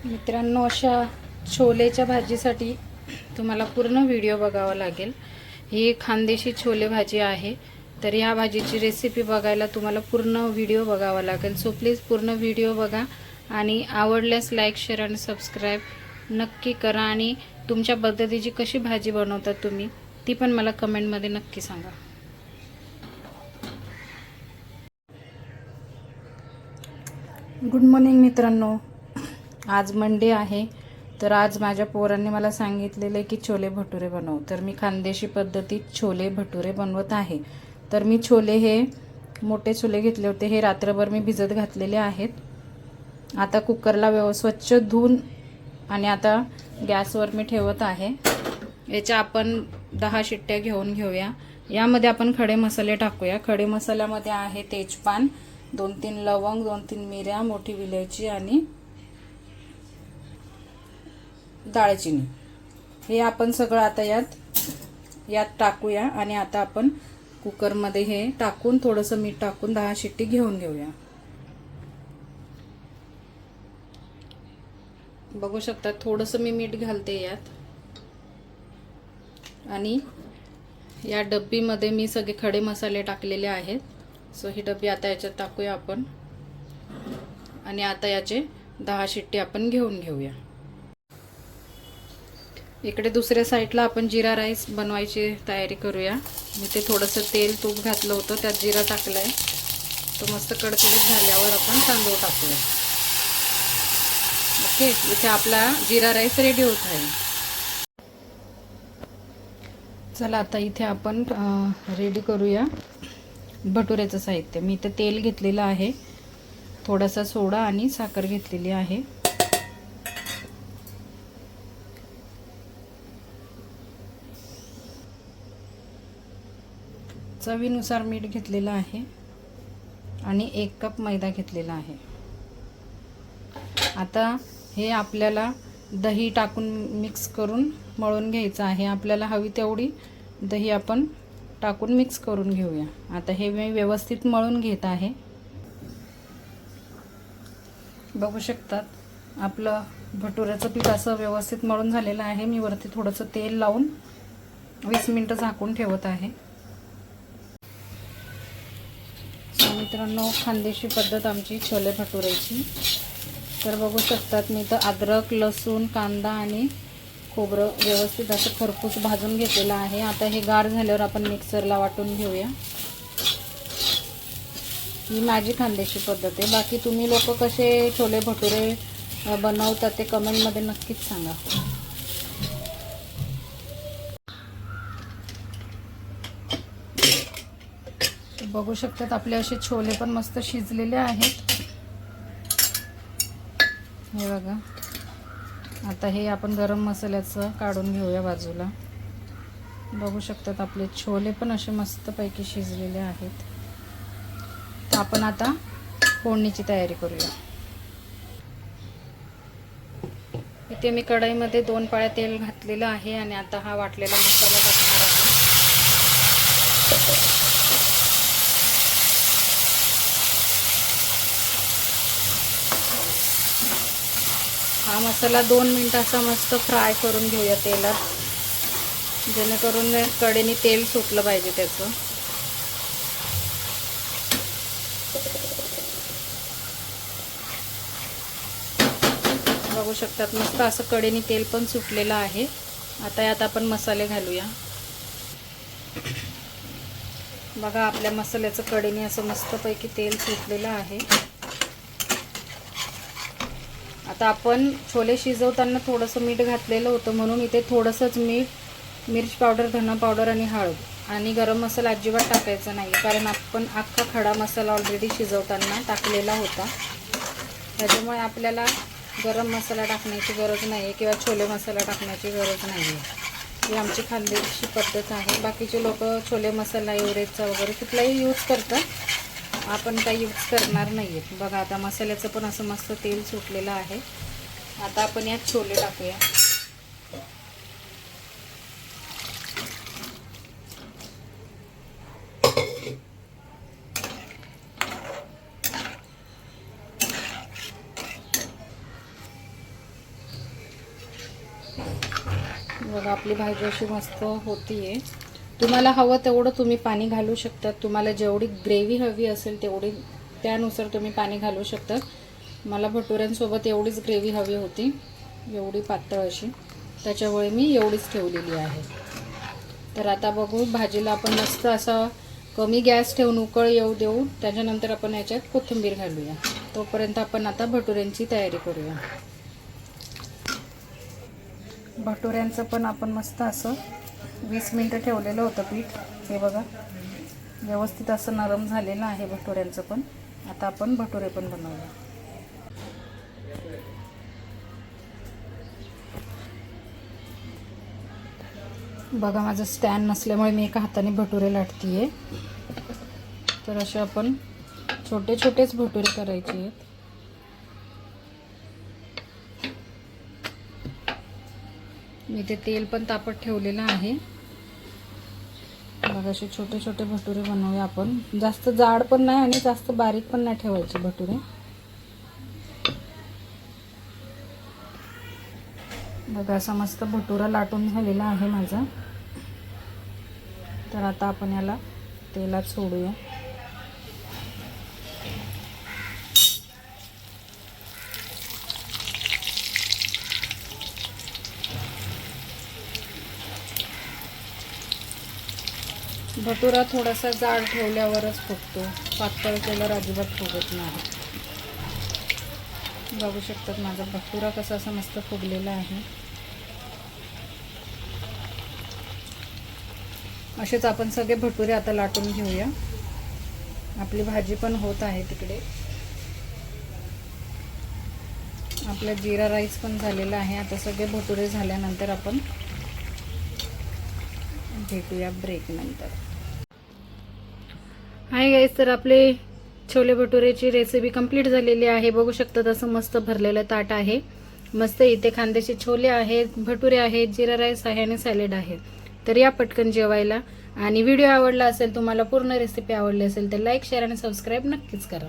मित्रांनो, अशा छोलेच्या भाजीसाठी तुम्हाला पूर्ण व्हिडिओ बघावा लागेल। ही खानदेशी छोले भाजी आहे, तर या भाजीची रेसिपी बघायला तुम्हाला पूर्ण व्हिडिओ बघावा लागेल। सो प्लीज पूर्ण व्हिडिओ बघा आणि आवडल्यास लाईक, शेअर आणि सबस्क्राईब नक्की करा। आणि तुमच्या पद्धतीची कशी भाजी बनवता तुम्ही ती पण मला कमेंटमध्ये नक्की सांगा। गुड मॉर्निंग मित्रांनो, आज मंडे आहे। तर आज माझ्या पोरांनी मला सांगितलेले की छोले भटुरे बनव, तर मी खानदेशी पद्धतीत छोले भटुरे बनवत आहे। तर मी छोले हे मोठे छोले घेतले होते, हे रात्रभर मी भिजत घातलेले आहेत। आता कुकरला स्वच्छ धुवून आणि आता गॅसवर मी ठेवत आहे। याच्या आपण 10 शिट्ट्या घेऊया। यामध्ये आपण खडे मसाले टाकूया। खडे मसाल्यामध्ये आहे तेजपान, 2-3 लवंग, 2-3 मिऱ्या, मोठी विलायची आणि दालचिनी, हे आपण सगळं आता यात टाकूया। आणि आता आपण कुकरमध्ये हे टाकून थोडंसं मीठ टाकून 10 शिट्टी घेऊया। बघू शकता थोडंसं मी मीठ घालते यात। आणि या डब्बीमध्ये मी सगळे खडे मसाले टाकलेले आहेत। सो ही डब्बी आता याच्यात टाकूया आपण आणि आता याचे 10 शिट्टी आपण घेऊया। इकडे दुसऱ्या साईडला आपण जिरा राईस बनवायची तयारी करूया। मी ते थोडंसं तेल तूप घातलं होतं, त्यात जिरा टाकलाय। तो मस्त कडकडीत झाल्यावर आपण तांदूळ टाकूया। ओके, इथे आपला जिरा राईस रेडी होत आहे। चला आता इथे आपण रेडी करूया भटुऱ्याचं साहित्य। मी इथे तेल घेतलेलं आहे, थोडासा सोडा आणि साखर घेतलेली आहे। चवीनुसार मीठ घेतलेलं आहे आणि 1 कप मैदा घेतलेला आहे। आता हे आपल्याला दही टाकून मिक्स करून मळून घ्यायचं आहे। आपल्याला हवी तेवढी दही आपण टाकून मिक्स करून घेऊया। आता हे मी व्यवस्थित मळून घेत आहे। बघू शकतात आपलं भटुऱ्याचं पीठ असं व्यवस्थित मळून झालेलं आहे। मी वरती थोडंसं तेल लावून 20 मिनिटं झाकून ठेवत आहे। मित्रांनो, खानदेशी पद्धत आमची छोले भटुऱ्याची। तर बघू शकतात मी तर अद्रक, लसूण, कांदा आणि खोबरं व्यवस्थित असं खरपूस भाजून घेतलेलं आहे। आता हे गार झाल्यावर आपण मिक्सरला वाटून घेऊया। ही माझी खानदेशी पद्धत आहे। बाकी तुम्ही लोक कसे छोले भटुरे बनवतात ते कमेंटमध्ये नक्कीच सांगा। बघू शकतात आपले असे छोले पण मस्त शिजलेले आहेत। हे बघा, आता हे आपण गरम मसाल्याचं काढून घेऊया बाजूला। बघू शकतात आपले छोले पण असे मस्तपैकी शिजलेले आहेत। तर आपण आता फोडणीची तयारी करूया। इथे मी कढईमध्ये 2 पळ्या तेल घातलेलं आहे आणि आता हा वाटलेला मसाला टाकणार आहे। हा मसाला 2 मिनिट असा मस्त फ्राय करून घेऊया तेलात, जेणेकरून कढईने तेल सुटलं पाहिजे त्याचं। बघू शकतात मस्त असं कढईने तेल पण सुटलेलं आहे। आता यात आपण मसाले घालूया। बघा आपल्या मसाल्याचं कढईने असं मस्तपैकी तेल सुटलेलं आहे। आता आपण छोले शिजवताना थोडंसं मीठ घातलेलं होतं, म्हणून इथे थोडंसंच मीठ, मिरची पावडर, धना पावडर आणि हळद आणि गरम मसाला अजिबात टाकायचा नाही, कारण आपण अख्खा खडा मसाला ऑलरेडी शिजवताना टाकलेला होता। त्याच्यामुळे आपल्याला गरम मसाला टाकण्याची गरज नाही आहे किंवा छोले मसाला टाकण्याची गरज नाही आहे। ही आमची खानदेशी पद्धत आहे। बाकीचे लोक छोले मसाला एव्हरेजचा वगैरे कुठलाही यूज करतात, आपण काही यूज करणार नाही आहे। बघा आता मसाल्याचं पण असं मस्त तेल सुटलेलं आहे। आता आपण यात छोले टाकूया। बघा आपली भाजी अशी मस्त होतीये. तुम्हाला हवं तेवढं तुम्ही पाणी घालू शकता. तुम्हाला जेवढी ग्रेव्ही हवी असेल तेवढी त्यानुसार तुम्ही पाणी घालू शकता. मला भटुऱ्यांसोबत एवढीच ग्रेव्ही हवी होती, एवढी पातळ अशी, त्याच्यामुळे मी एवढीच ठेवलेली आहे. तर आता बघू, भाजीला आपण मस्त असा कमी गॅस ठेवून उकळ येऊ देऊ. त्याच्यानंतर आपण याच्यात कोथिंबीर घालूया. तोपर्यंत आपण आता भटुऱ्यांची तयारी करूया. भटुऱ्यांचं पण आपण मस्त असं 20 मिनिटं ठेवलेलं होतं पीठ. हे बघा व्यवस्थित असं नरम झालेलं आहे भटुऱ्यांचं पण. आता आपण भटुरे पण बनवूया. बघा माझं स्टँड नसल्यामुळे मी एका हाताने भटुरे लाटतीये. तर असे आपण छोटे छोटेच भटुरे करायचे आहेत. मी ते तेल पण तापत ठेवलेलं आहे. बघा असे छोटे छोटे भटुरे बनवूया आपण. जास्त जाड पण नाही आणि जास्त बारीक पण नाही ठेवायचे भटुरे. बघा असा मस्त भटुरा लाटून झालेला आहे माझा. तर आता आपण याला तेलात सोडूया. भटुरा थोडासा जाड ठेवल्यावरच फुगतो, पातळ केल्यावर अजिबात फुगत नाही. बघू शकतात माझा भटुरा कसा असा मस्त फुगलेला आहे. असेच आपण सगळे भटुरे आता लाटून घेऊया. आपली भाजी पण होत आहे तिकडे. आपला जीरा राईस पण झालेला आहे. आता सगळे भटुरे झाल्यानंतर आपण भेटूया ब्रेक नंतर. हाय गाईस, तर आपले छोले भटुरेची रेसिपी कंप्लीट झालेली आहे. बघू शकता तसं मस्त भरलेलं ताट आहे. मस्त इथे खांद्याचे छोले आहेत, भटुरे आहेत, जीरा राईस आहे आणि सॅलेड आहे. तर या पटकन जेवायला. आणि व्हिडिओ आवडला असेल, तुम्हाला पूर्ण रेसिपी आवडली असेल तर लाईक, शेअर आणि सबस्क्राईब नक्कीच करा.